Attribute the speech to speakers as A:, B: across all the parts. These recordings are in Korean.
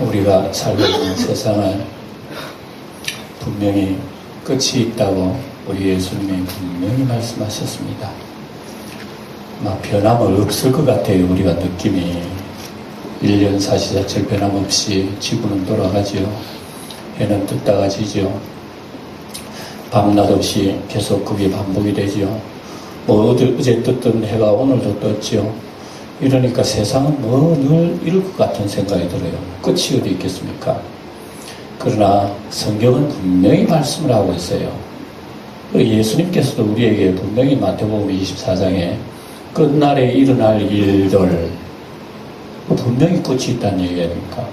A: 우리가 살고 있는 세상은 분명히 끝이 있다고 우리 예수님이 분명히 말씀하셨습니다. 막 변함은 없을 것 같아요. 우리가 느낌이 1년 사시사철 변함없이 지구는 돌아가지요. 해는 떴다가 지죠. 밤낮 없이 계속 그게 반복이 되죠. 뭐 어제 떴던 해가 오늘도 떴죠. 이러니까 세상은 뭐 늘 이럴 것 같은 생각이 들어요. 끝이 어디 있겠습니까? 그러나 성경은 분명히 말씀을 하고 있어요. 예수님께서도 우리에게 분명히 마태복음 24장에 끝날에 일어날 일들 분명히 끝이 있다는 얘기 아닙니까?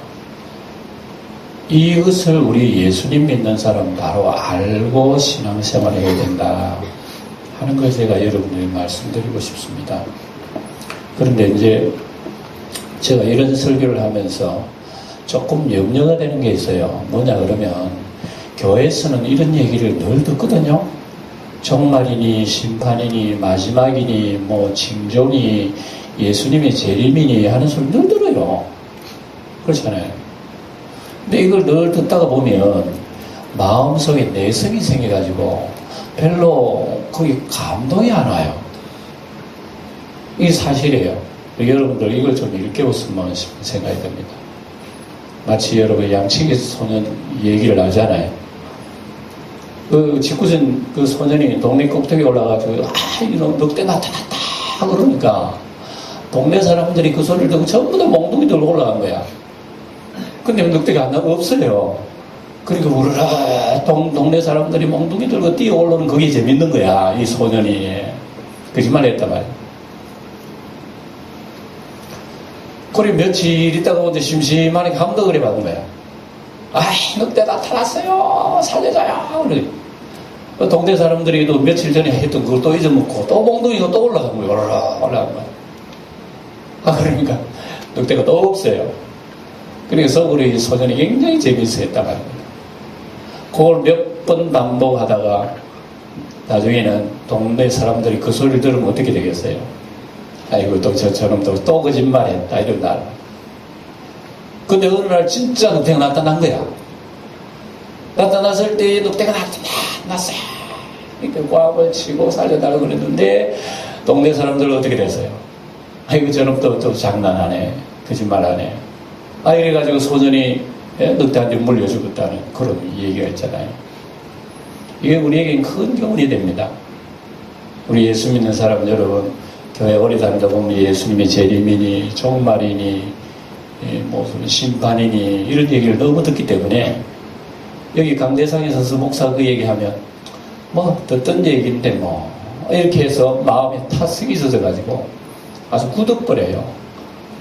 A: 이것을 우리 예수님 믿는 사람은 바로 알고 신앙생활을 해야 된다 하는 걸 제가 여러분들에게 말씀드리고 싶습니다. 그런데 이제 제가 이런 설교를 하면서 조금 염려가 되는 게 있어요. 뭐냐 그러면 교회에서는 이런 얘기를 늘 듣거든요. 종말이니 심판이니 마지막이니 뭐 징조니 예수님의 재림이니 하는 소리 늘 들어요. 그렇잖아요. 근데 이걸 늘 듣다가 보면 마음속에 내성이 생겨가지고 별로 거기 감동이 안 와요. 이게 사실이에요. 여러분들 이걸 좀 일깨웠으면 싶은 생각이 듭니다. 마치 여러분 양치기 소년 얘기를 하잖아요. 그 직구전 그 소년이 동네 꼭대기에 올라가지고 이놈 늑대 나타났다 그러니까 동네 사람들이 그 소리를 듣고 전부 다 몽둥이 들고 올라간 거야. 근데 늑대가 없어요. 그러니까 우르르 동네 사람들이 몽둥이 들고 뛰어 올라오는 그게 재밌는 거야. 이 소년이 거짓말 했단 말이야. 그리고 며칠 있다가 오는데 심심하게 감독을 해받은 거야. 늑대 나타났어요. 살려줘요. 그래. 동네 사람들이 또 며칠 전에 했던 그걸 또 잊어먹고 또 몽둥이가 또 올라간 거야. 올라간 거야. 그러니까 늑대가 또 없어요. 그래서 우리 소년이 굉장히 재미있어 했단 말입니다. 그걸 몇 번 반복하다가 나중에는 동네 사람들이 그 소리를 들으면 어떻게 되겠어요? 아이고 또 저처럼 또 거짓말했다 이런 날. 근데 어느 날 진짜 늑대가 나타난 거야. 나타났을 때 늑대가 나타났어요. 이렇게 꽉을 치고 살려달라고 그랬는데 동네 사람들은 어떻게 됐어요? 아이고 저놈 또 장난하네. 거짓말하네. 이래가지고 소년이 늑대한테 물려 죽었다는 그런 얘기가 있잖아요. 이게 우리에겐 큰 교훈이 됩니다. 우리 예수 믿는 사람 여러분, 교회 오래 다니다 보면 예수님의 재림이니 종말이니 무슨 심판이니 이런 얘기를 너무 듣기 때문에 여기 강대상에 서서 목사 그 얘기하면 뭐 듣던 얘기인데 뭐 이렇게 해서 마음에 타성이 있어져가지고 아주 굳어버려요.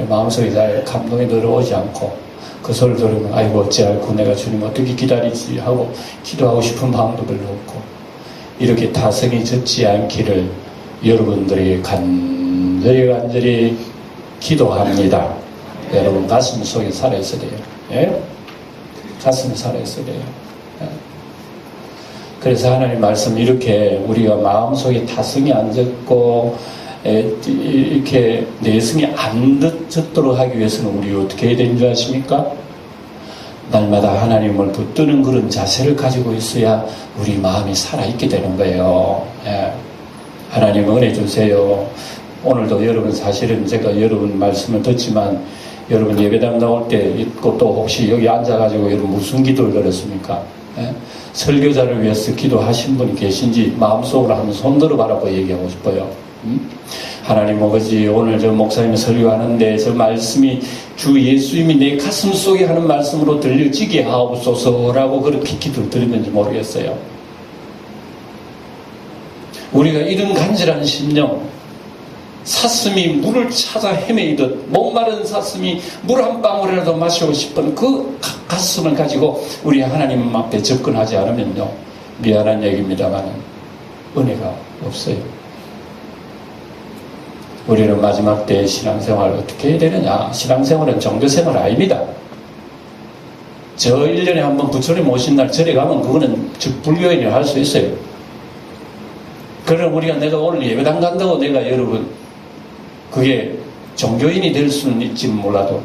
A: 마음속에 잘 감동이 들어오지 않고 그 소리를 들으면 아이고 어찌할꼬 내가 주님 어떻게 기다리지 하고 기도하고 싶은 마음도 별로 없고 이렇게 타성이 젖지 않기를 여러분들이 간절히 기도합니다. 여러분 가슴 속에 살아있어야 돼요. 예? 가슴에 살아있어야 돼요. 예? 그래서 하나님 말씀 이렇게 우리가 마음속에 타성이 안 젖고 이렇게 내성이 안 젖도록 하기 위해서는 우리 어떻게 해야 되는 줄 아십니까? 날마다 하나님을 붙드는 그런 자세를 가지고 있어야 우리 마음이 살아있게 되는 거예요. 예. 하나님 은혜 주세요. 오늘도 여러분 사실은 제가 여러분 말씀을 듣지만 여러분 예배당 나올 때 있고 또 혹시 여기 앉아가지고 여러분 무슨 기도를 드렸습니까? 예? 설교자를 위해서 기도하신 분이 계신지 마음속으로 한번 손들어 바라고 얘기하고 싶어요. 하나님 아버지 오늘 저 목사님이 설교하는데 저 말씀이 주 예수님이 내 가슴 속에 하는 말씀으로 들려지게 하옵소서라고 그렇게 기도를 드리는지 모르겠어요. 우리가 이런 간절한 심령 사슴이 물을 찾아 헤매이듯 목마른 사슴이 물 한 방울이라도 마시고 싶은 그 가슴을 가지고 우리 하나님 앞에 접근하지 않으면요 미안한 얘기입니다만 은혜가 없어요. 우리는 마지막 때 신앙생활을 어떻게 해야 되느냐? 신앙생활은 종교생활 아닙니다. 저 1년에 한번 부처님 오신 날 절에 가면 그거는 불교인이 할 수 있어요. 그럼 우리가 내가 오늘 예배당 간다고 내가 여러분 그게 종교인이 될 수는 있지 몰라도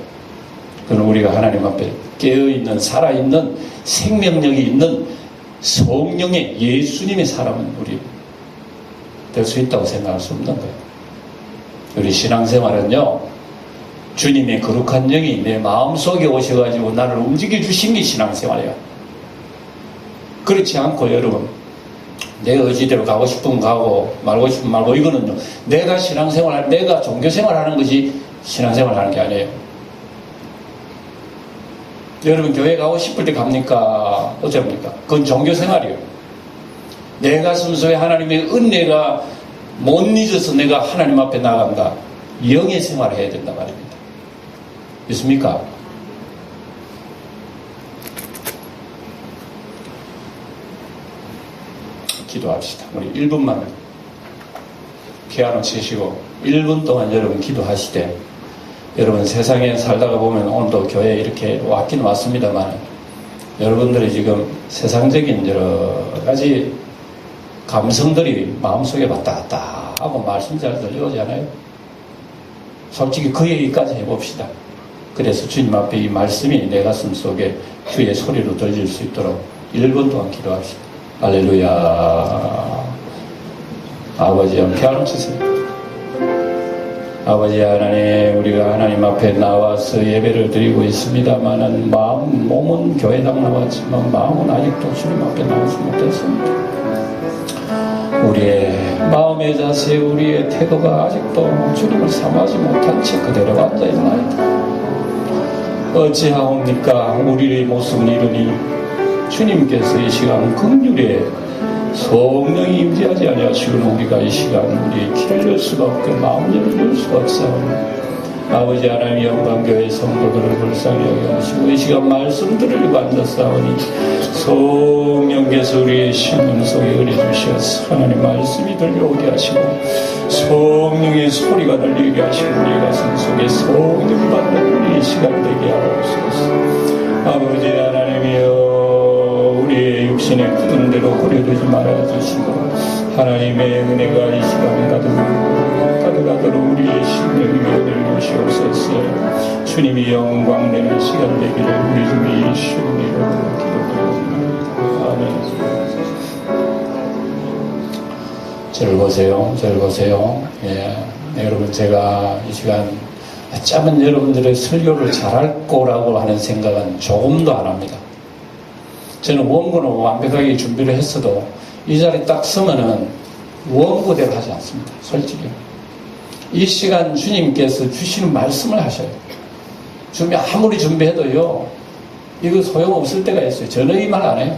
A: 그는 우리가 하나님 앞에 깨어있는 살아있는 생명력이 있는 성령의 예수님의 사람은 우리 될 수 있다고 생각할 수 없는 거예요. 우리 신앙생활은요, 주님의 거룩한 영이 내 마음속에 오셔가지고 나를 움직여 주신 게 신앙생활이에요. 그렇지 않고 여러분, 내 의지대로 가고 싶으면 가고 말고 싶으면 말고, 이거는요, 내가 신앙생활, 내가 종교생활 하는 것이 신앙생활 하는 게 아니에요. 여러분, 교회 가고 싶을 때 갑니까? 어쩝니까? 그건 종교생활이에요. 내 가슴 속에 하나님의 은혜가 못 잊어서 내가 하나님 앞에 나간다. 영의 생활을 해야 된다 말입니다. 믿습니까? 기도합시다. 우리 1분만 피아노 치시고 1분 동안 여러분 기도하시되, 여러분 세상에 살다가 보면 오늘도 교회에 이렇게 왔긴 왔습니다만, 여러분들이 지금 세상적인 여러 가지 감성들이 마음속에 왔다 갔다 하고 말씀 잘 들려오잖아요. 솔직히 그 얘기까지 해봅시다. 그래서 주님 앞에 이 말씀이 내 가슴 속에 주의 소리로 들릴 수 있도록 1분 동안 기도합시다. 할렐루야. 아버지, 피아노 치세요. 아버지 하나님, 우리가 하나님 앞에 나와서 예배를 드리고 있습니다만은 몸은 교회당 나왔지만 마음은 아직도 주님 앞에 나오지 못했습니다. 우리의 마음의 자세, 우리의 태도가 아직도 주님을 사모하지 못한 채 그대로 앉아있나이다. 어찌하옵니까? 우리의 모습은 이러니 주님께서 이 시간 긍휼에 성령이 임재하지 아니하시고는 우리가 이 시간 우리의 길을 열 수가 없고 마음을 열 수가 없사오니, 아버지 하나님, 영광교회 성도들을 불쌍히 여겨하시고 이 시간 말씀 들으려고 앉았사오니 성령께서 우리의 심령 속에 은혜주셔서 하나님 말씀이 들려오게 하시고 성령의 소리가 들리게 하시고 우리 가슴 속에 성령 받는 우리 시간 되게 하옵소서. 아버지 하나님이여, 우리의 육신의 굳은 대로 버려두지 말아주시고 하나님의 은혜가 이 시간 가득하도록 우리의 심령이 은혜를 주시옵소서. 주님이 영광 내는 시간 되기를 우리 주 예수님 이름으로 기도드립니다. 아멘. 저를 보세요. 저를 보세요. 예. 여러분, 제가 이 시간 어쩌면 여러분들의 설교를 잘할 거라고 하는 생각은 조금도 안 합니다. 저는 원고는 완벽하게 준비를 했어도 이 자리에 딱 서면은 원고대로 하지 않습니다. 솔직히. 이 시간 주님께서 주시는 말씀을 하셔요. 아무리 준비해도요, 이거 소용없을 때가 있어요. 저는 이 말 안 해요.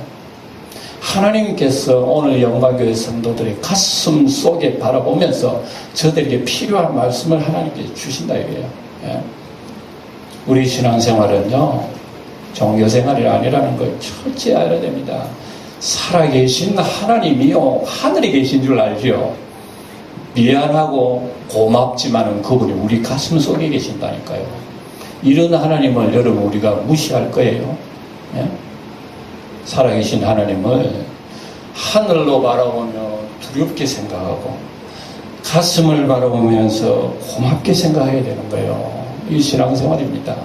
A: 하나님께서 오늘 영광교회 성도들의 가슴 속에 바라보면서 저들에게 필요한 말씀을 하나님께 주신다 이거예요. 예. 우리 신앙생활은요, 종교생활이 아니라는 걸 철저히 알아야 됩니다. 살아계신 하나님이요, 하늘에 계신 줄 알죠. 미안하고 고맙지만은 그분이 우리 가슴 속에 계신다니까요. 이런 하나님을 여러분 우리가 무시할 거예요. 예? 살아계신 하나님을 하늘로 바라보며 두렵게 생각하고 가슴을 바라보면서 고맙게 생각해야 되는 거예요. 이 신앙생활입니다.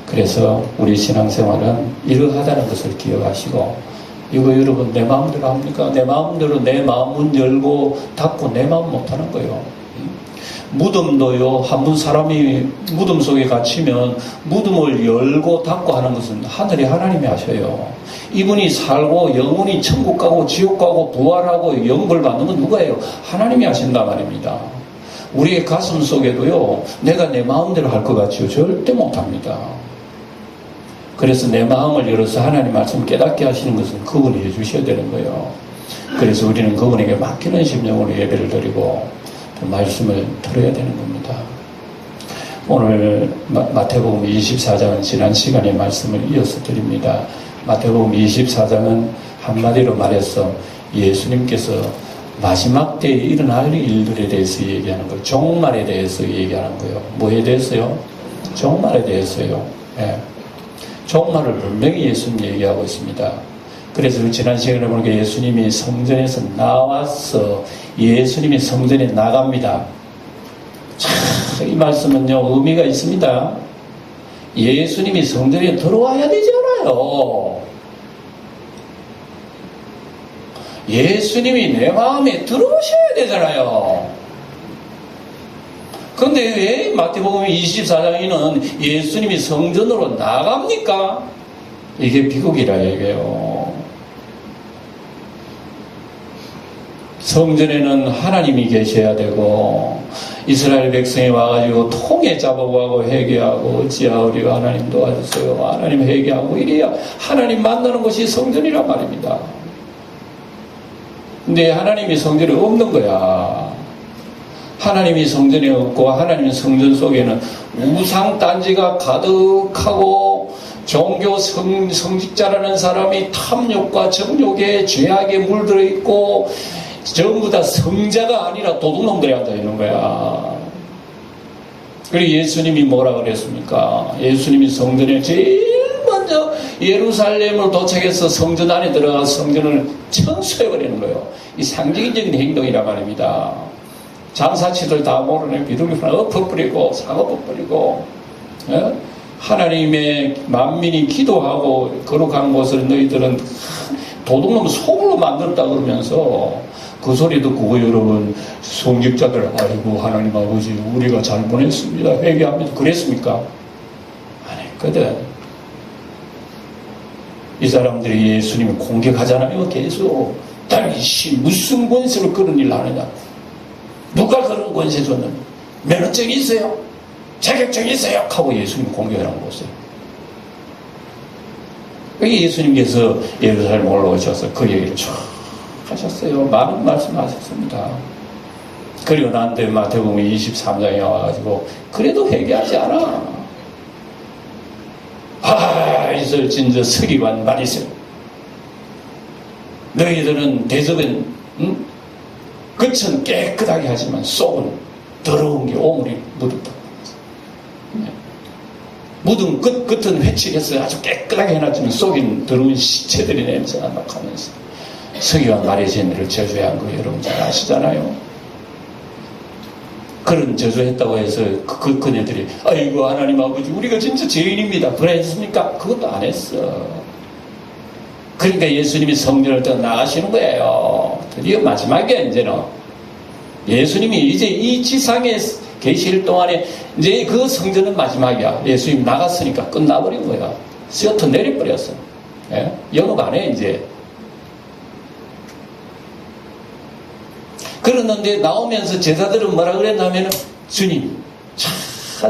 A: 그래서 우리 신앙생활은 이러하다는 것을 기억하시고, 이거 여러분 내 마음대로 합니까? 내 마음대로 내 마음은 열고 닫고 내 마음 못하는 거예요. 무덤도요, 한 분 사람이 무덤 속에 갇히면 무덤을 열고 닫고 하는 것은 하늘이 하나님이 하셔요. 이분이 살고 영혼이 천국 가고 지옥 가고 부활하고 영벌 받는 건 누가예요? 하나님이 하신단 말입니다. 우리의 가슴 속에도요, 내가 내 마음대로 할 것 같지요? 절대 못합니다. 그래서 내 마음을 열어서 하나님 말씀 깨닫게 하시는 것은 그분이 해주셔야 되는 거예요. 그래서 우리는 그분에게 맡기는 심령으로 예배를 드리고 말씀을 들어야 되는 겁니다. 오늘 마태복음 24장은 지난 시간에 말씀을 이어서 드립니다. 마태복음 24장은 한마디로 말해서 예수님께서 마지막 때에 일어날 일들에 대해서 얘기하는 거예요. 종말에 대해서 얘기하는 거예요. 뭐에 대해서요? 종말에 대해서요. 예. 종말을 분명히 예수님 얘기하고 있습니다. 그래서 지난 시간에 보니까 예수님이 성전에서 나와서 예수님이 성전에 나갑니다. 참, 이 말씀은요, 의미가 있습니다. 예수님이 성전에 들어와야 되잖아요. 예수님이 내 마음에 들어오셔야 되잖아요. 근데 왜 마태복음 24장에는 예수님이 성전으로 나갑니까? 이게 비극이라 얘기해요. 성전에는 하나님이 계셔야 되고 이스라엘 백성이 와가지고 통에 잡아가고 회개하고 어찌하오리요 하나님 도와주세요. 하나님 회개하고 이래야 하나님 만나는 곳이 성전이란 말입니다. 근데 하나님이 성전에 없는 거야. 하나님이 성전에 없고 하나님 성전 속에는 우상단지가 가득하고 종교 성직자라는 사람이 탐욕과 정욕에 죄악에 물들어 있고 전부 다 성자가 아니라 도둑놈들이 앉아있는 거야. 그리고 예수님이 뭐라 그랬습니까? 예수님이 성전에 제일 먼저 예루살렘을 도착해서 성전 안에 들어가서 성전을 청소해버리는 거예요. 이 상징적인 행동이란 말입니다. 장사치들 다 모르네. 비둘기 하나 엎어버리고 상 엎어버리고 하나님의 만민이 기도하고 거룩한 곳을 너희들은 도둑놈 속으로 만들었다 그러면서 그 소리 듣고 여러분 성직자들 아이고 하나님 아버지 우리가 잘못했습니다 회개합니다 그랬습니까? 안 했거든. 이 사람들이 예수님을 공격하잖아요. 계속 당신 무슨 권세로 그런 일을 하느냐. 누가 그런 권세 줬느냐. 면허증이 있어요? 자격증이 있어요? 하고 예수님 공격하는 거였어요. 예수님께서 예루살렘 올라오셔서 그 얘기를 쭉 하셨어요. 많은 말씀하셨습니다. 그리고 난데 마태복음 23장에 와가지고 그래도 회개하지 않아. 있을 진저 서기관 말이세요. 너희들은 대접은 겉은 깨끗하게 하지만 속은 더러운 게 오물이 묻었다. 묻은 겉은 회칙해서 아주 깨끗하게 해놨지만 속인 더러운 시체들이 냄새가 막 하면서 서기관 마리제네를 저주한 거 여러분 잘 아시잖아요. 그런 저주했다고 해서 그네들이 아이고 하나님 아버지 우리가 진짜 죄인입니다 그랬습니까? 그것도 안 했어. 그러니까 예수님이 성전을 떠나가시는 거예요. 드디어 마지막이야. 이제는 예수님이 이제 이 지상에 계실 동안에 이제 그 성전은 마지막이야. 예수님 나갔으니까 끝나버린 거야. 셔터 내려버렸어. 예? 영업 안 해 이제. 그러는데 나오면서 제자들은 뭐라 그랬냐면 주님 참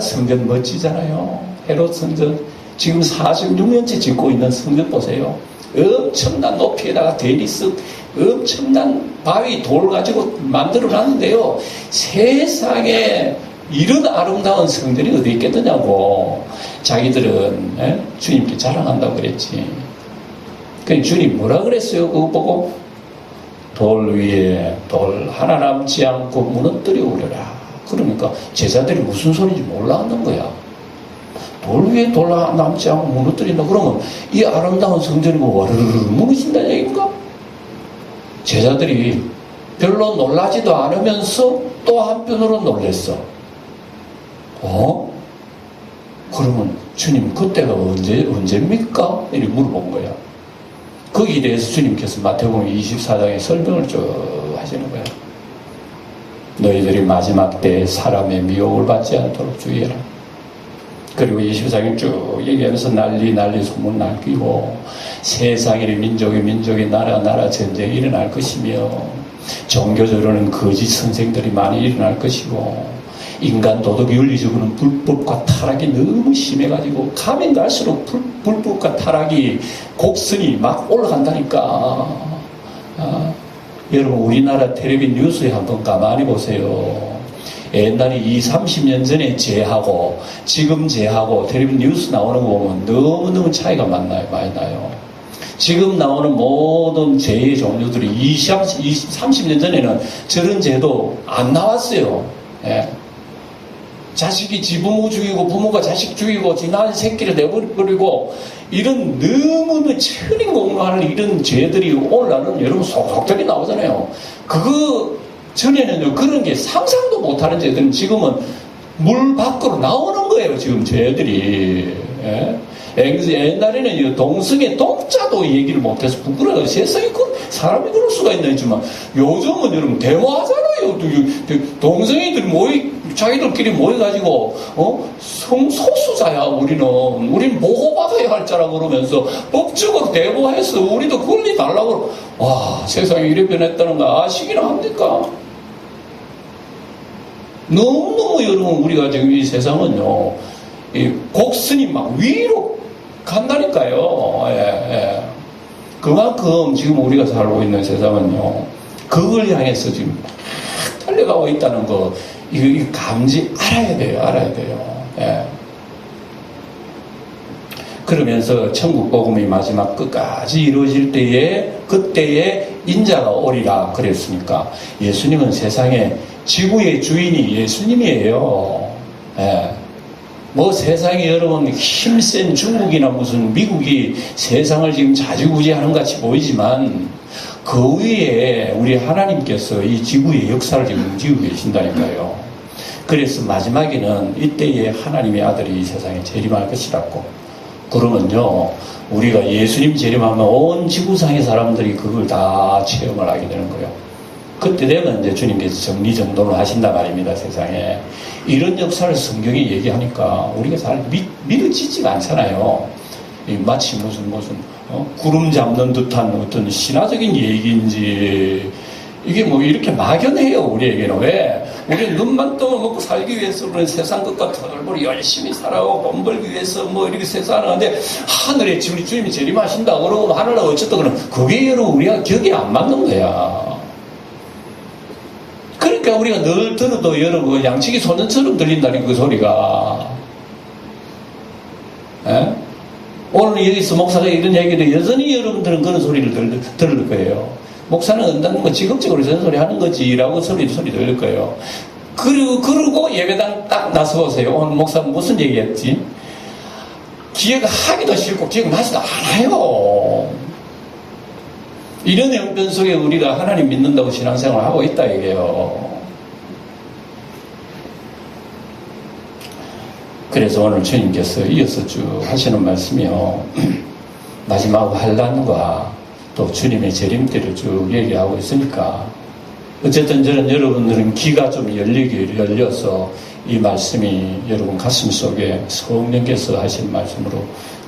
A: 성전 멋지잖아요. 헤롯 성전 지금 46년째 짓고 있는 성전 보세요. 엄청난 높이에다가 대리석 엄청난 바위 돌 가지고 만들어 놨는데요. 세상에 이런 아름다운 성전이 어디 있겠느냐고 자기들은 주님께 자랑한다고 그랬지. 그러니까 주님 뭐라 그랬어요? 그거 보고 돌 위에 돌 하나 남지 않고 무너뜨려 오려라. 그러니까 제자들이 무슨 소리인지 몰라하는 거야. 돌 위에 돌 하나 남지 않고 무너뜨린다. 그러면 이 아름다운 성전이 뭐 와르르 무너진다는 얘기인가? 제자들이 별로 놀라지도 않으면서 또 한편으로 놀랬어. 그러면 주님 그때가 언제입니까? 이렇게 물어본 거야. 거기에 대해서 주님께서 마태복음 24장에 설명을 쭉 하시는 거예요. 너희들이 마지막 때에 사람의 미혹을 받지 않도록 주의해라. 그리고 24장 쭉 얘기하면서 난리 소문 날끼고 세상에 민족이 나라 전쟁이 일어날 것이며 종교적으로는 거짓 선생들이 많이 일어날 것이고 인간 도덕 윤리적으로는 불법과 타락이 너무 심해가지고 가면 갈수록 불법과 타락이 곡선이 막 올라간다니까. 여러분 우리나라 텔레비 뉴스에 한번 가만히 보세요. 옛날에 30년 전에 제하고 지금 제하고 텔레비 뉴스 나오는 거 보면 너무너무 차이가 많이 나요. 지금 나오는 모든 제의 종류들이 30년 전에는 저런 제도 안 나왔어요. 예. 자식이 지부모 죽이고 부모가 자식 죽이고 지난 새끼를 내버리고 이런 너무너무 천인공노하는 이런 죄들이 오늘날은 여러분 속속들이 나오잖아요. 그거 전에는요 그런 게 상상도 못하는 죄들은 지금은 물 밖으로 나오는 거예요. 지금 죄들이. 예? 옛날에는 이 동성애 동자도 얘기를 못해서 부끄러워요. 세상에 사람이 그럴 수가 있나 했지만 요즘은 여러분 대화하잖아요. 동성애들이 자기들끼리 모여가지고 성소수자야 우리는 보호받아야 할 자라 그러면서 법적으로 대모해서 우리도 권리 달라고. 와, 세상이 이래 변했다는 거 아시기나 합니까? 너무너무 여러분 우리가 지금 이 세상은요 이 곡선이 막 위로 간다니까요. 예. 그만큼 지금 우리가 살고 있는 세상은요 그걸 향해서 지금 달려가고 있다는 거 이거 감지 알아야 돼요. 예. 그러면서 천국 복음이 마지막 끝까지 이루어질 때에 그때에 인자가 오리라 그랬으니까 예수님은 세상에 지구의 주인이 예수님이에요. 예. 뭐 세상에 여러분 힘센 중국이나 무슨 미국이 세상을 지금 좌지우지하는 것 같이 보이지만 그 위에 우리 하나님께서 이 지구의 역사를 지금 움직이고 계신다니까요. 그래서 마지막에는 이때에 하나님의 아들이 이 세상에 재림할 것이라고. 그러면요 우리가 예수님 재림하면 온 지구상의 사람들이 그걸 다 체험을 하게 되는 거예요. 그때 되면 이제 주님께서 정리정돈을 하신단 말입니다. 세상에 이런 역사를 성경이 얘기하니까 우리가 잘 믿어지지가 않잖아요. 마치 무슨 구름 잡는 듯한 어떤 신화적인 얘기인지 이게 뭐 이렇게 막연해요. 우리에게는. 왜? 우리는 눈만 떠 먹고 살기 위해서 그런 세상 것과 털벌이 열심히 살아오고 돈 벌기 위해서 뭐 이렇게 세상하는데 하늘에 주님이 재림하신다 그러고 하늘에 어쨌든 그럼 그게 여러분 우리가 격이 안 맞는 거야. 그러니까 우리가 늘 들어도 여러분 양치기 소년처럼 들린다는 그 소리가. 에? 오늘 여기서 목사가 이런 얘기를 여전히 여러분들은 그런 소리를 들을 거예요. 목사는 언다는 거 직업적으로 전소리 하는 거지라고 소리 들을 거예요. 그러고 예배당 딱 나서 보세요. 오늘 목사는 무슨 얘기했지? 기억하기도 싫고 기억나지도 않아요. 이런 형편 속에 우리가 하나님 믿는다고 신앙생활을 하고 있다 이게요. 그래서 오늘 주님께서 이어서 쭉 하시는 말씀이요. 마지막 환난과 또 주님의 재림때를 쭉 얘기하고 있으니까 어쨌든 저는 여러분들은 귀가 좀 열려서 이 말씀이 여러분 가슴 속에 성령께서 하신 말씀으로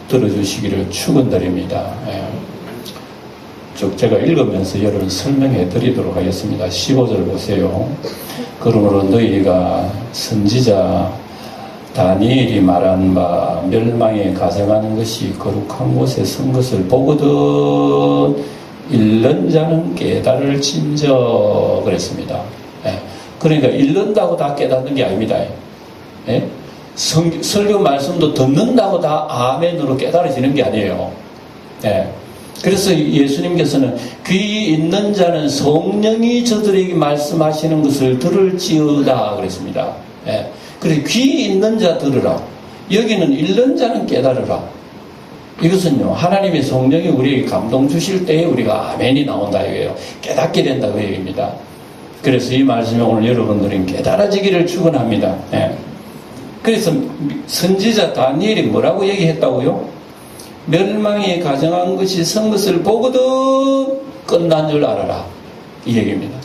A: 들어주시기를 축원드립니다. 예. 쭉 제가 읽으면서 여러분 설명해 드리도록 하겠습니다. 15절 보세요. 그러므로 너희가 선지자 다니엘이 말한 바 멸망에 가정하는 것이 거룩한 곳에 선 것을 보거든 읽는 자는 깨달을진저 그랬습니다. 예. 그러니까 읽는다고 다 깨닫는 게 아닙니다. 예? 설교 말씀도 듣는다고 다 아멘으로 깨달아지는 게 아니에요. 예. 그래서 예수님께서는 귀 있는 자는 성령이 저들에게 말씀하시는 것을 들을지어다 그랬습니다. 예. 그래서 귀 있는 자 들으라. 여기는 읽는 자는 깨달으라. 이것은요 하나님의 성령이 우리에게 감동 주실 때에 우리가 아멘이 나온다 이거예요. 깨닫게 된다 그 얘기입니다. 그래서 이 말씀에 오늘 여러분들은 깨달아지기를 축원합니다. 예. 그래서 선지자 다니엘이 뭐라고 얘기했다고요? 멸망에 가정한 것이 선 것을 보거든 끝난 줄 알아라 이 얘기입니다.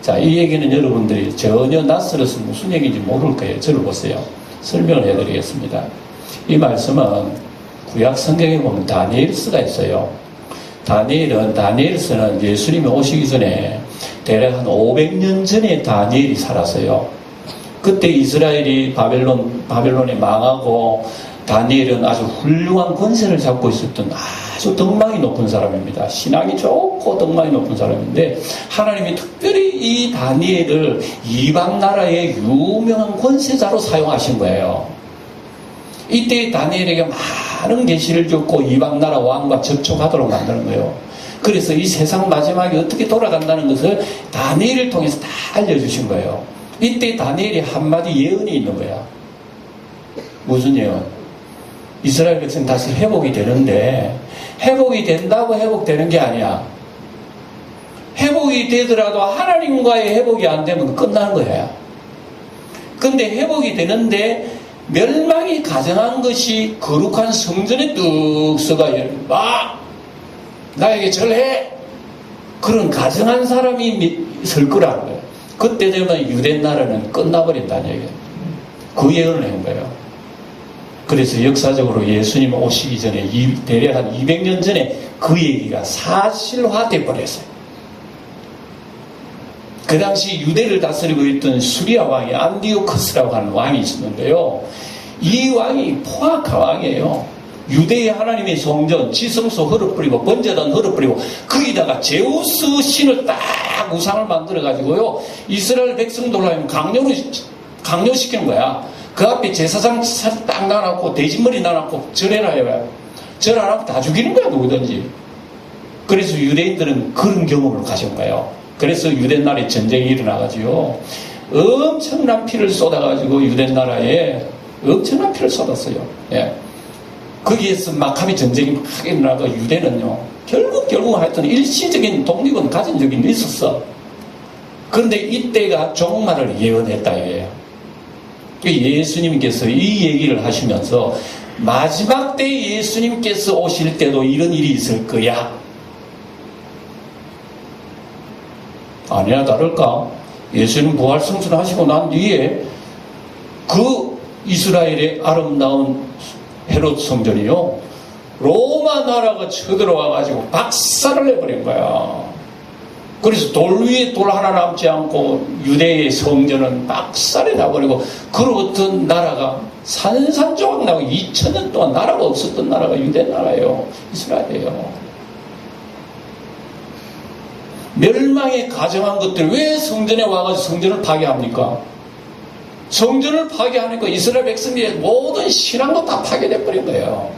A: 자, 이 얘기는 여러분들이 전혀 낯설어서 무슨 얘기인지 모를 거예요. 저를 보세요. 설명을 해드리겠습니다. 이 말씀은 구약 성경에 보면 다니엘서가 있어요. 다니엘서는 예수님이 오시기 전에 대략 한 500년 전에 다니엘이 살았어요. 그때 이스라엘이 바벨론에 망하고 다니엘은 아주 훌륭한 권세를 잡고 있었던 아주 덕망이 높은 사람입니다. 신앙이 좋고 덕망이 높은 사람인데 하나님이 특별히 이 다니엘을 이방 나라의 유명한 권세자로 사용하신 거예요. 이때 다니엘에게 많은 계시를 줬고 이방 나라 왕과 접촉하도록 만드는 거예요. 그래서 이 세상 마지막에 어떻게 돌아간다는 것을 다니엘을 통해서 다 알려주신 거예요. 이때 다니엘이 한마디 예언이 있는 거야. 무슨 예언? 이스라엘 백성 다시 회복이 되는데 회복이 된다고 회복되는 게 아니야. 회복이 되더라도 하나님과의 회복이 안 되면 끝나는 거야. 근데 회복이 되는데 멸망이 가정한 것이 거룩한 성전에 뚝 서가 나에게 절해! 그런 가정한 사람이 설 거라는 거예요. 그때 되면 유대 나라는 끝나버린다는 얘기예요. 그 예언을 한 거예요. 그래서 역사적으로 예수님 오시기 전에 대략 한 200년 전에 그 얘기가 사실화돼 버렸어요. 그 당시 유대를 다스리고 있던 수리아 왕이 안디오커스라고 하는 왕이 있었는데요. 이 왕이 포악한 왕이에요. 유대의 하나님의 성전, 지성소 헐어버리고 번제단 헐어버리고 거기다가 제우스 신을 딱 우상을 만들어가지고요. 이스라엘 백성들을 강요시키는 거야. 그 앞에 제사장 딱 놔놓고 돼지머리 놔놓고 절해라 해봐요. 절 안 하고 다 죽이는 거야, 누구든지. 그래서 유대인들은 그런 경험을 가진 거예요. 그래서 유대 나라에 전쟁이 일어나가지고 엄청난 피를 쏟아가지고 유대 나라에 엄청난 피를 쏟았어요. 예. 거기에서 마카비 전쟁이 막 일어나고 유대는요, 결국 하여튼 일시적인 독립은 가진 적이 있었어. 그런데 이때가 종말을 예언했다 이거예요. 예수님께서 이 얘기를 하시면서 마지막 때 예수님께서 오실 때도 이런 일이 있을 거야. 아니야 다를까? 예수님 부활승천 하시고 난 뒤에 그 이스라엘의 아름다운 헤롯 성전이요, 로마 나라가 쳐들어와가지고 박살을 내버린 거야. 그래서 돌 위에 돌 하나 남지 않고 유대의 성전은 박살이 나버리고, 그로부터 나라가 산산조각 나고 2000년 동안 나라가 없었던 나라가 유대 나라예요. 이스라엘이에요. 멸망에 가정한 것들, 왜 성전에 와가지고 성전을 파괴합니까? 성전을 파괴하니까 이스라엘 백성들의 모든 신앙도 다 파괴돼버린 거예요.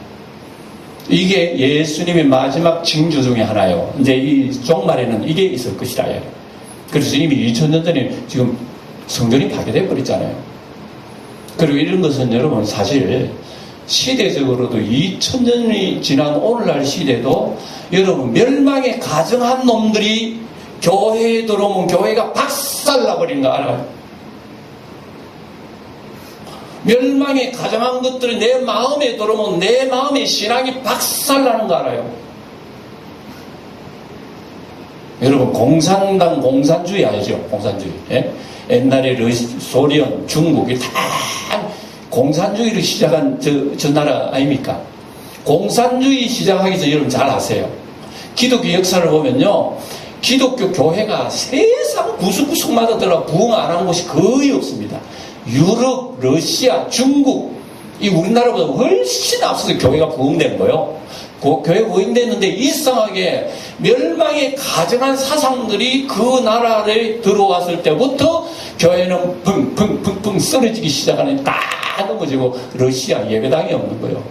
A: 이게 예수님의 마지막 징조 중에 하나예요. 이제 이 종말에는 이게 있을 것이다. 그래서 이미 2000년 전에 지금 성전이 파괴돼버렸잖아요. 그리고 이런 것은 여러분 사실 시대적으로도 2000년이 지난 오늘날 시대도 여러분 멸망에 가정한 놈들이 교회에 들어오면 교회가 박살나버리는 거 알아요? 멸망에 가정한 것들이 내 마음에 들어오면 내 마음의 신앙이 박살나는 거 알아요? 여러분 공산당 공산주의 알죠? 공산주의. 예? 옛날에 소련, 중국이 다 공산주의를 시작한 저 나라 아닙니까? 공산주의 시작하기 전에 여러분 잘 아세요. 기독교 역사를 보면요, 기독교 교회가 세상 구석구석마다 들어가 부흥 안 한 곳이 거의 없습니다. 유럽, 러시아, 중국, 이 우리나라보다 훨씬 앞서서 교회가 부흥된 거예요. 교회 부흥됐는데 이상하게 멸망에 가정한 사상들이 그 나라에 들어왔을 때부터 교회는 펑펑펑펑 쓰러지기 시작하는, 다 넘어지고 러시아 예배당이 없는 거예요.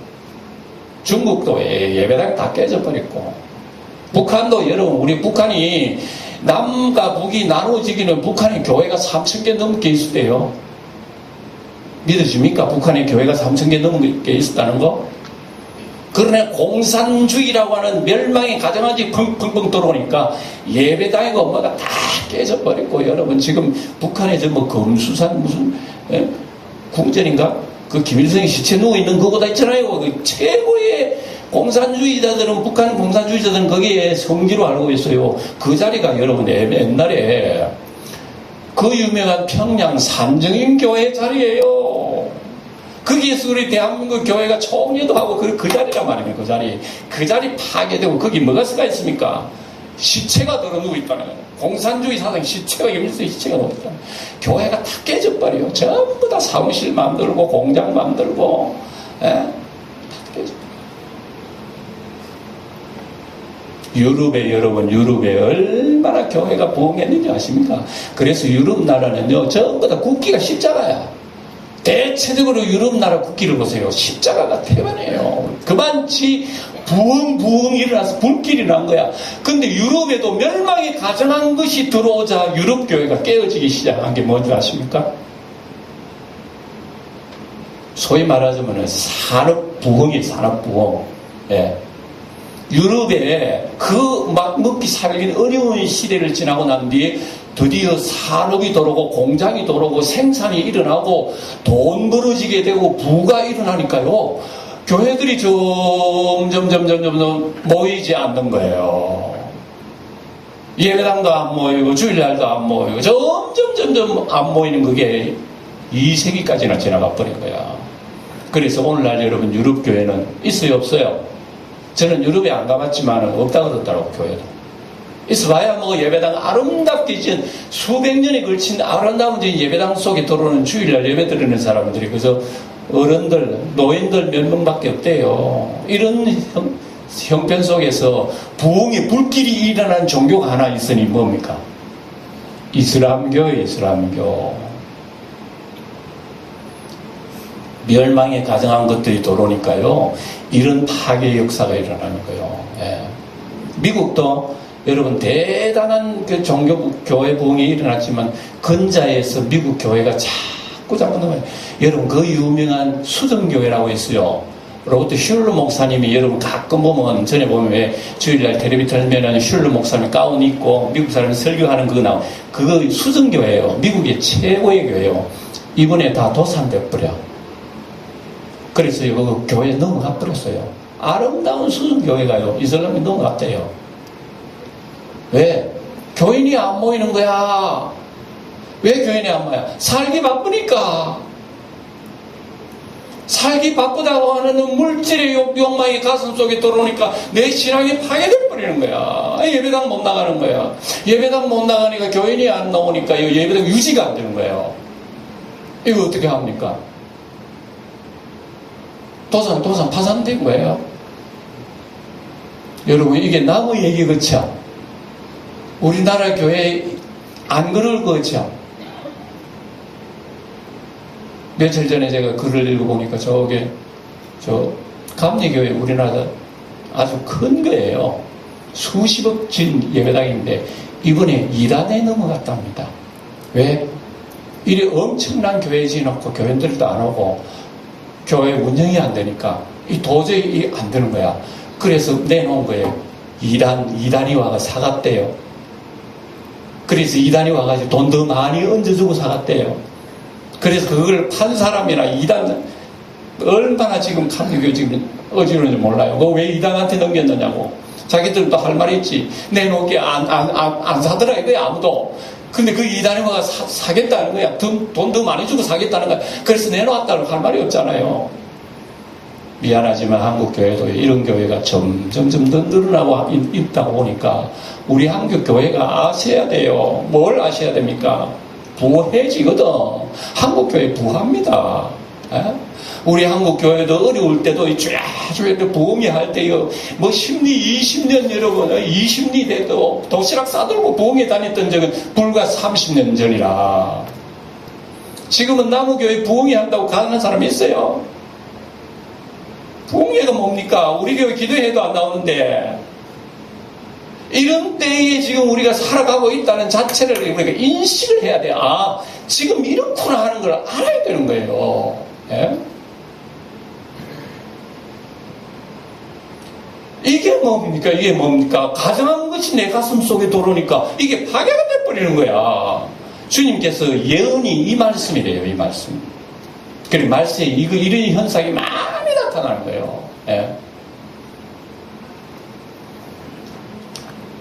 A: 중국도 예배당이 다 깨져버렸고, 북한도 여러분, 우리 북한이 남과 북이 나눠지기는 북한의 교회가 3,000개 넘게 있을 때요. 믿으십니까? 북한의 교회가 3,000개 넘게 있었다는 거? 그러나 공산주의라고 하는 멸망의 가정하지 펑펑펑 들어오니까 예배당이고 엄마가 다 깨져버렸고, 여러분 지금 북한에 뭐 검수산 무슨 궁전인가? 그 김일성이 시체 누워있는 그거다 있잖아요. 그 최고의 공산주의자들은, 북한 공산주의자들은 거기에 성지로 알고 있어요. 그 자리가 여러분 옛날에 그 유명한 평양 산정인교회 자리예요. 거기에서 우리 대한민국 교회가 총회도 하고 그 자리란 말입니다. 그 자리 파괴되고 거기 뭐가 수가 있습니까? 시체가 들어누고 있다는 거예요. 공산주의 사상 시체가, 김일성의 시체가 누고 있다. 교회가 다 깨져버려요. 전부 다 사무실 만들고 공장 만들고, 다 깨져. 유럽에 얼마나 교회가 부흥했는지 아십니까? 그래서 유럽 나라는요, 전부 다 국기가 십자가야. 대체적으로 유럽 나라 국기를 보세요. 십자가가 태반이에요. 그만치 부흥 일어나서 불길이 난 거야. 근데 유럽에도 멸망에 가정한 것이 들어오자 유럽 교회가 깨어지기 시작한 게 뭔지 아십니까? 소위 말하자면 산업부흥이에요. 산업부흥. 예. 유럽에 그 막 먹기 살기 어려운 시대를 지나고 난 뒤에 드디어 산업이 들어오고 공장이 들어오고 생산이 일어나고 돈 벌어지게 되고 부가 일어나니까요. 교회들이 점점 모이지 않는 거예요. 예배당도 안 모이고 주일날도 안 모이고 점점 안 모이는 그게 2세기까지나 지나가 버린 거야. 그래서 오늘날 여러분 유럽 교회는 있어요 없어요? 저는 유럽에 안 가봤지만 없다 그러더라고. 교회도 있어봐야 뭐 예배당 아름답게 지은 수백 년에 걸친 아름다운 예배당 속에 들어오는 주일날 예배 드리는 사람들이 그래서 어른들 노인들 몇 명밖에 없대요. 이런 형편 속에서 부흥의 불길이 일어난 종교가 하나 있으니 뭡니까? 이슬람교예요. 이슬람교. 멸망에 가정한 것들이 들어오니까요. 이런 파괴 역사가 일어나는 거예요. 예. 미국도 여러분 대단한 그 종교 교회 부흥이 일어났지만 근자에서 미국 교회가 자꾸 넘어요. 여러분 그 유명한 수정교회라고 있어요. 로버트 슐러 목사님이 여러분 가끔 보면 전에 보면 왜 주일날 텔레비 틀면은 슐러 목사님 가운 입고 미국 사람이 설교하는 그거 나와. 그거 수정교회예요. 미국의 최고의 교회예요. 이번에 다 도산돼 버려. 그래서 그 교회 넘어가 버렸어요. 아름다운 수정교회가요. 이슬람이 넘어갔대요. 왜? 교인이 안 모이는 거야. 왜 교인이 안 모여? 살기 바쁘니까. 살기 바쁘다고 하는 물질의 욕망이 가슴 속에 들어오니까 내 신앙이 파괴돼 버리는 거야. 예배당 못 나가는 거야. 예배당 못 나가니까 교인이 안 나오니까 예배당 유지가 안 되는 거예요. 이거 어떻게 합니까? 도산 파산된 거예요. 여러분 이게 나무 얘기 그쵸? 우리나라 교회 안 그럴 거죠? 며칠 전에 제가 글을 읽어보니까 감리교회 우리나라 아주 큰 거예요. 수십억 진 예배당인데 이번에 이단에 넘어갔답니다. 왜? 이리 엄청난 교회 지어놓고 교인들도 안 오고 교회 운영이 안 되니까 도저히 안 되는 거야. 그래서 내놓은 거예요. 이단이 와가 사갔대요. 그래서 이단이 와가지고 돈 더 많이 얹어주고 사갔대요. 그래서 그걸 판 사람이나 이단 얼마나 지금 감리교 지금 어지러운지 몰라요. 그거 왜 이단한테 넘겼느냐고. 자기들도 할 말이 있지. 내놓게 안 사더라 이거야 아무도. 근데 그 이단이 와가 사겠다는 거야. 돈 더 많이 주고 사겠다는 거야. 그래서 내놓았다고 할 말이 없잖아요. 미안하지만 한국 교회도 이런 교회가 점점 더 늘어나고 있다고 보니까 우리 한국 교회가 아셔야 돼요. 뭘 아셔야 됩니까? 부해지거든. 한국 교회 부합니다. 에? 우리 한국 교회도 어려울 때도 쫙쫙 부흥이 할 때요. 뭐 20년 여러분 20년 돼도 도시락 싸들고 부흥에 다녔던 적은 불과 30년 전이라. 지금은 남우교회 부흥이 한다고 가는 사람이 있어요. 부흥회가 뭡니까? 우리 교회 기도회도 안 나오는데 이런 때에 지금 우리가 살아가고 있다는 자체를 우리가 인식을 해야 돼요. 아, 지금 이렇구나 하는 걸 알아야 되는 거예요. 예? 이게 뭡니까? 가정한 것이 내 가슴 속에 들어오니까 이게 파괴가 돼버리는 거야. 주님께서 예언이 이 말씀이래요, 이 말씀. 그래, 말씀에 이런 현상이 많이 나타나는 거예요. 예?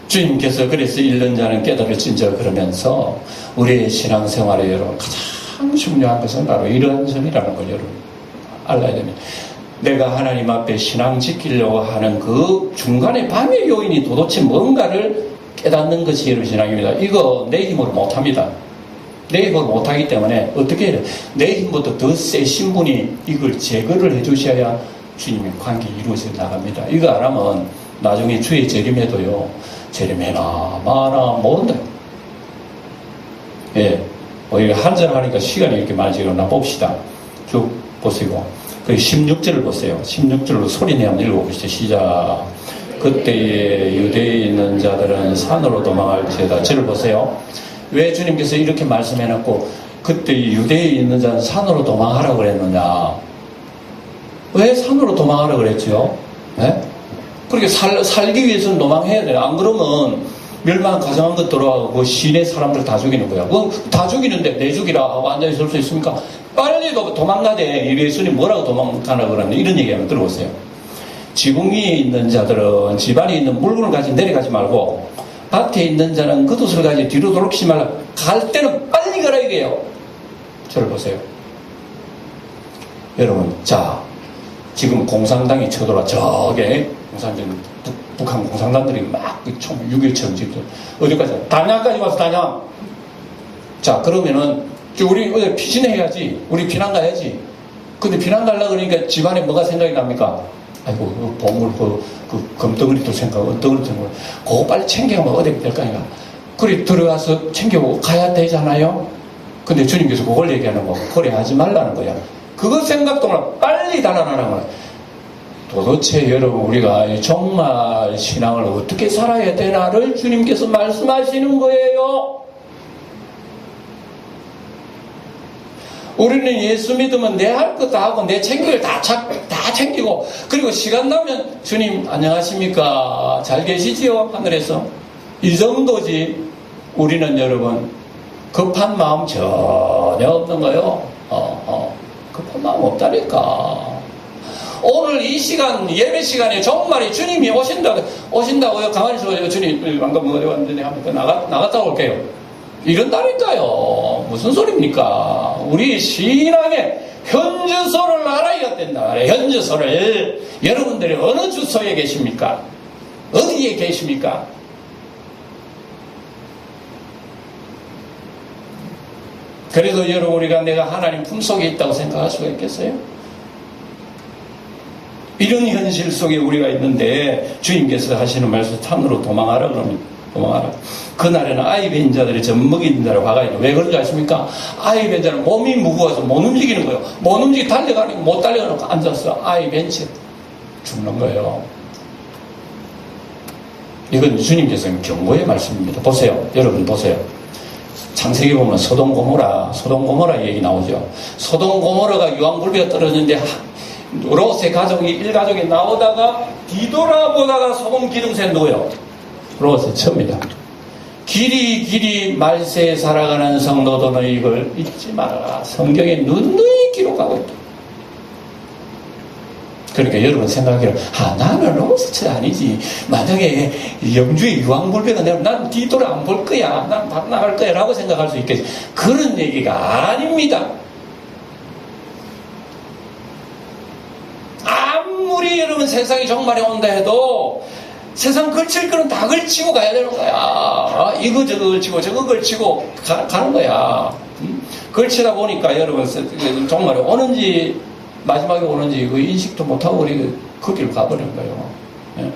A: 주님께서 그래서 잃는 자는 깨달을진저 그러면서 우리의 신앙생활에 여러분 가장 중요한 것은 바로 이러한 점이라는 걸 여러분 알아야 됩니다. 내가 하나님 앞에 신앙 지키려고 하는 그 중간에 방해 요인이 도대체 뭔가를 깨닫는 것이 여러분 신앙입니다. 이거 내 힘으로 못합니다. 내 힘으로 못하기 때문에 어떻게 해야 돼? 내 힘보다 더 세신 분이 이걸 제거를 해주셔야 주님의 관계 이루어져 나갑니다. 이거 안 하면 나중에 주의 재림에도요. 재림해나 마나 모른다. 예, 이거 한잔하니까 시간이 이렇게 많이 지나 봅시다. 쭉 보시고 그 16절을 보세요. 16절로 소리내 한번 읽어보시죠. 시작. 그때에 유대에 있는 자들은 산으로 도망할지어다. 저를 보세요. 왜 주님께서 이렇게 말씀해놨고 그때 유대에 있는 자는 산으로 도망하라고 그랬느냐? 왜 산으로 도망하라고 그랬죠? 네? 그렇게 살기 위해서는 도망해야 돼요. 안 그러면 멸망 가정한 것 들어가고 그 시내 사람들 다 죽이는 거야. 다 죽이는데 내 죽이라 하고 앉아있을 수 있습니까? 빨리 도망가대. 예수님 뭐라고 도망가나 그러는데 이런 얘기하면 들어보세요. 지붕 위에 있는 자들은 집안에 있는 물건을 가지고 내려가지 말고 밭에 있는 자는 겉옷을 가지고 뒤로 돌이키지 말라. 갈 때는 빨리 가라 이게요. 저를 보세요. 여러분, 자, 지금 공산당이 쳐들어와. 저게 공산당, 북한 공산당들이 막 총 6.25처럼 지금 어디까지? 단양까지 와서 단양. 자, 그러면은 우리 어제 피신해야지. 우리 피난 가야지. 근데 피난 가려고 그러니까 집안에 뭐가 생각이 납니까? 아이고, 보물, 금덩어리도 생각하고, 은덩어리도 생각하고, 그거 빨리 챙겨가면 어디 될 거 아닌가? 그래, 들어가서 챙겨보고 가야 되잖아요? 근데 주님께서 그걸 얘기하는 거, 그래 하지 말라는 거야. 그거 생각 동안 빨리 달아나는 거야. 도대체 여러분, 우리가 정말 신앙을 어떻게 살아야 되나를 주님께서 말씀하시는 거예요. 우리는 예수 믿으면 내 할 것 다 하고 내 챙길 다 챙기고 그리고 시간 나면 주님 안녕하십니까 잘 계시지요 하늘에서 이 정도지. 우리는 여러분 급한 마음 전혀 없는 거예요. 급한 마음 없다니까. 오늘 이 시간 예배 시간에 정말 주님이 오신다고요. 가만히 있어요. 주님 방금 어디 왔는데 하면 나갔다 올게요. 이런다니까요. 무슨 소리입니까? 우리 신앙의 현주소를 알아야 된다 말이에요. 현주소를. 여러분들이 어느 주소에 계십니까? 어디에 계십니까? 그래도 여러분 우리가 내가 하나님 품속에 있다고 생각할 수가 있겠어요? 이런 현실 속에 우리가 있는데 주님께서 하시는 말씀 산으로 도망하라 그러면 도망하라. 그날에는 아이 뵌 자들이 젖먹인 자로 화가 있는. 왜 그런 줄 아십니까? 아이 뵌 자는 몸이 무거워서 못 움직이는 거예요. 못 움직이 달려가는 못 달려가는 거 앉았어. 아이 뵌 채 죽는 거예요. 이건 주님께서 경고의 말씀입니다. 보세요. 여러분 보세요. 창세기 보면 소돔 고모라 얘기 나오죠. 소돔 고모라가 유황불비가 떨어졌는데 롯의 가족이 일가족이 나오다가 뒤돌아보다가 소금 기둥새에 누워요. 롯의 처음이다. 길이 말세에 살아가는 성도들은 이걸 잊지 말아라. 성경에 누누이 기록하고 있다. 그러니까 여러분 생각해요. 나는 롯이 아니지. 만약에 영주의 유황불배가 되면 난 뒤돌아 안 볼 거야. 난 밥 나갈 거야. 라고 생각할 수 있겠지. 그런 얘기가 아닙니다. 아무리 여러분 세상이 종말에 온다 해도 세상 걸칠 거는 다 걸치고 가야 되는 거야. 이거 저거 걸치고 저거 걸치고 가는 거야. 걸치다 보니까 여러분 종말에 오는지 마지막에 오는지 그 인식도 못하고 우리 그 길로 가버린 거예요. 예?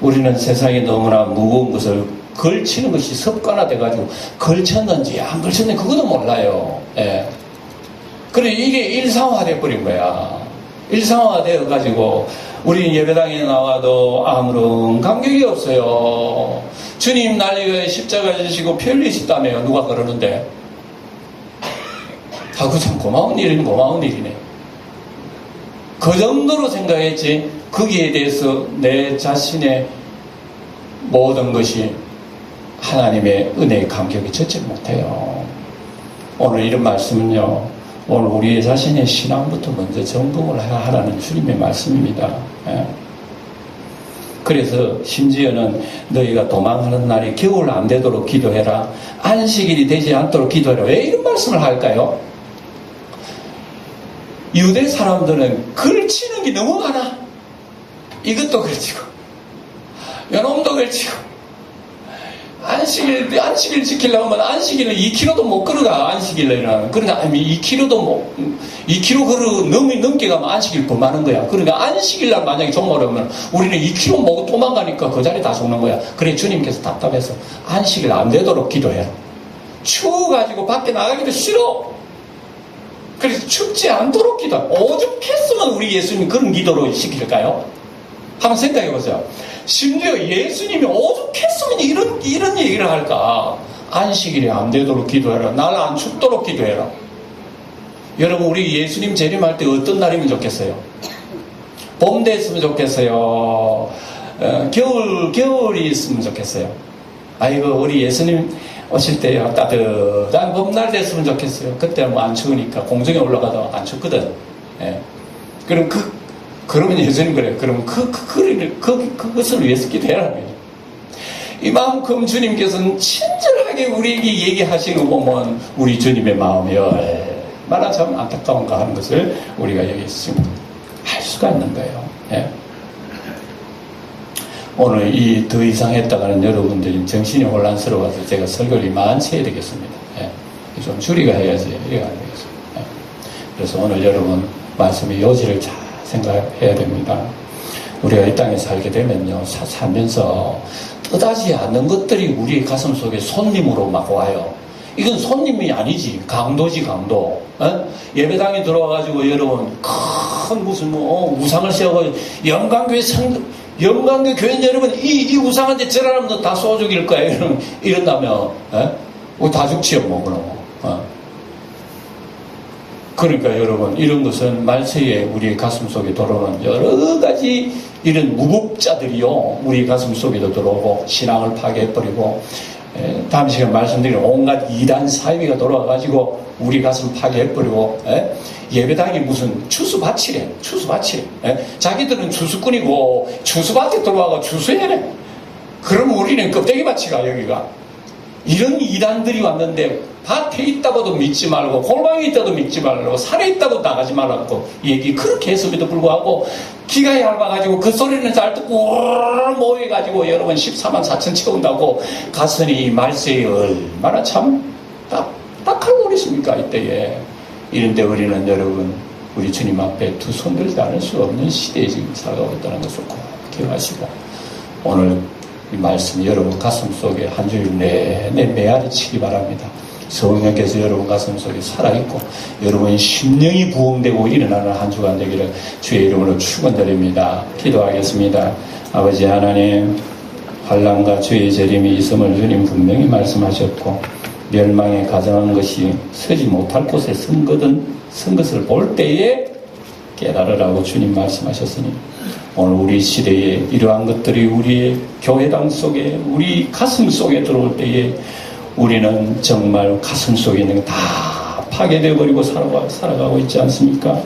A: 우리는 세상에 너무나 무거운 것을 걸치는 것이 습관화돼가지고 걸쳤는지 안 걸쳤는지 그것도 몰라요. 예. 그래 이게 일상화돼 버린 거야. 일상화되어가지고 우리 예배당에 나와도 아무런 감격이 없어요. 주님 날리가 십자가 지시고 피 흘리셨다며요. 누가 그러는데 그 참 고마운 일이네. 그 정도로 생각했지 거기에 대해서 내 자신의 모든 것이 하나님의 은혜의 감격이 젖지 못해요. 오늘 이런 말씀은요, 오늘 우리 자신의 신앙부터 먼저 점검을 하라는 주님의 말씀입니다. 예. 그래서 심지어는 너희가 도망하는 날이 겨울 안 되도록 기도해라. 안식일이 되지 않도록 기도해라. 왜 이런 말씀을 할까요? 유대 사람들은 걸치는 게 너무 많아. 이것도 걸치고 요놈도 걸치고 안식일 지키려고 하면 안식일을 2km도 못 걸어가. 안식일에는 그러나 2km 넘게 가면 안식일 범하는 거야. 그러니까 안식일날 만약에 종말에 오면 우리는 2km 먹고 도망가니까 그 자리 다 죽는 거야. 그래 주님께서 답답해서 안식일 안 되도록 기도해라. 추워가지고 밖에 나가기도 싫어. 그래서 춥지 않도록 기도. 오죽했으면 우리 예수님 그런 기도로 시킬까요? 한번 생각해 보세요. 심지어 예수님이 오죽했으면 이런 얘기를 할까? 안식일이 안 되도록 기도해라. 날 안 춥도록 기도해라. 여러분 우리 예수님 재림할 때 어떤 날이면 좋겠어요? 봄 됐으면 좋겠어요? 겨울이 있으면 좋겠어요? 아이고 우리 예수님 오실 때 따뜻한 봄날 됐으면 좋겠어요. 그때 뭐 안 추우니까 공중에 올라가도 안 춥거든. 예. 그러면 예수님 그래요. 그러면 그것을 위해서 기도해라. 이만큼 주님께서는 친절하게 우리에게 얘기하시는 거 보면 우리 주님의 마음이 얼마나 참 안타까운가 하는 것을 우리가 여기서 지금 할 수가 있는 거예요. 예. 오늘 이 더 이상 했다가는 여러분들이 정신이 혼란스러워서 제가 설교를 이만치 해야 되겠습니다. 예. 좀 줄이가 해야지. 이래가 안 되겠습니다. 예. 그래서 오늘 여러분 말씀의 요지를 잘 생각해야 됩니다. 우리가 이 땅에 살게 되면요, 살면서 뜻하지 않는 것들이 우리 가슴 속에 손님으로 막 와요. 이건 손님이 아니지. 강도지, 강도. 어? 예배당에 들어와가지고 여러분, 큰 무슨 우상을 세우고, 영광교회 교인 여러분, 이 우상한테 절하면 너 다 쏘아 죽일 거야. 이런다면, 다 죽지요, 뭐, 그럼. 그러니까 여러분, 이런 것은 말세에 우리 가슴 속에 들어오는 여러 가지 이런 무법자들이요, 우리 가슴 속에도 들어오고, 신앙을 파괴해버리고, 다음 시간에 말씀드린 온갖 이단 사이비가 돌아와가지고, 우리 가슴 파괴해버리고, 예배당이 무슨 추수밭이래, 추수밭이래. 자기들은 추수꾼이고, 추수밭에 들어와가 추수해내. 그럼 우리는 껍데기밭이가, 여기가. 이런 이단들이 왔는데, 밭에 있다고도 믿지 말고, 골방에 있다도 믿지 말고, 산에 있다고 나가지 말라고 얘기 그렇게 했음에도 불구하고, 기가 얇아가지고 그 소리는 잘 듣고 모여가지고 여러분 14만 4천 채운다고 가서니 말세에 얼마나 참 딱딱하고 그랬습니까 이때에. 이런데 우리는 여러분 우리 주님 앞에 두 손 들지 않을 수 없는 시대에 지금 살아가고 있다는 것을 꼭 기억하시고, 오늘 이 말씀 여러분 가슴 속에 한 주일 내내 메아리 치기 바랍니다. 성령께서 여러분 가슴 속에 살아있고 여러분의 심령이 부흥되고 일어나는 한 주간 되기를 주의 이름으로 축원드립니다. 기도하겠습니다. 아버지 하나님, 환난과 주의 재림이 있음을 주님 분명히 말씀하셨고, 멸망에 가정한 것이 서지 못할 곳에 선 것을 볼 때에 깨달으라고 주님 말씀하셨으니, 오늘 우리 시대에 이러한 것들이 우리의 교회당 속에, 우리 가슴 속에 들어올 때에 우리는 정말 가슴 속에 있는 게 다 파괴되어 버리고 살아가고 있지 않습니까?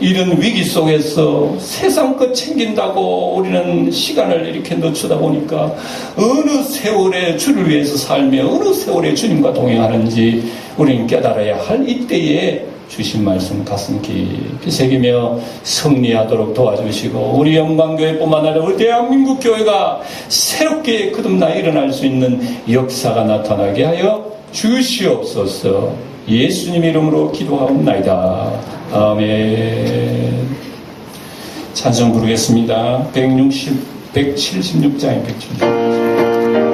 A: 이런 위기 속에서 세상 것 챙긴다고 우리는 시간을 이렇게 늦추다 보니까 어느 세월에 주를 위해서 살며 어느 세월에 주님과 동행하는지 우리는 깨달아야 할 이때에 주신 말씀 가슴 깊이 새기며 승리하도록 도와주시고, 우리 영광교회뿐만 아니라 우리 대한민국 교회가 새롭게 거듭나 일어날 수 있는 역사가 나타나게 하여 주시옵소서. 예수님 이름으로 기도하옵나이다. 아멘. 찬송 부르겠습니다. 176장에 176장.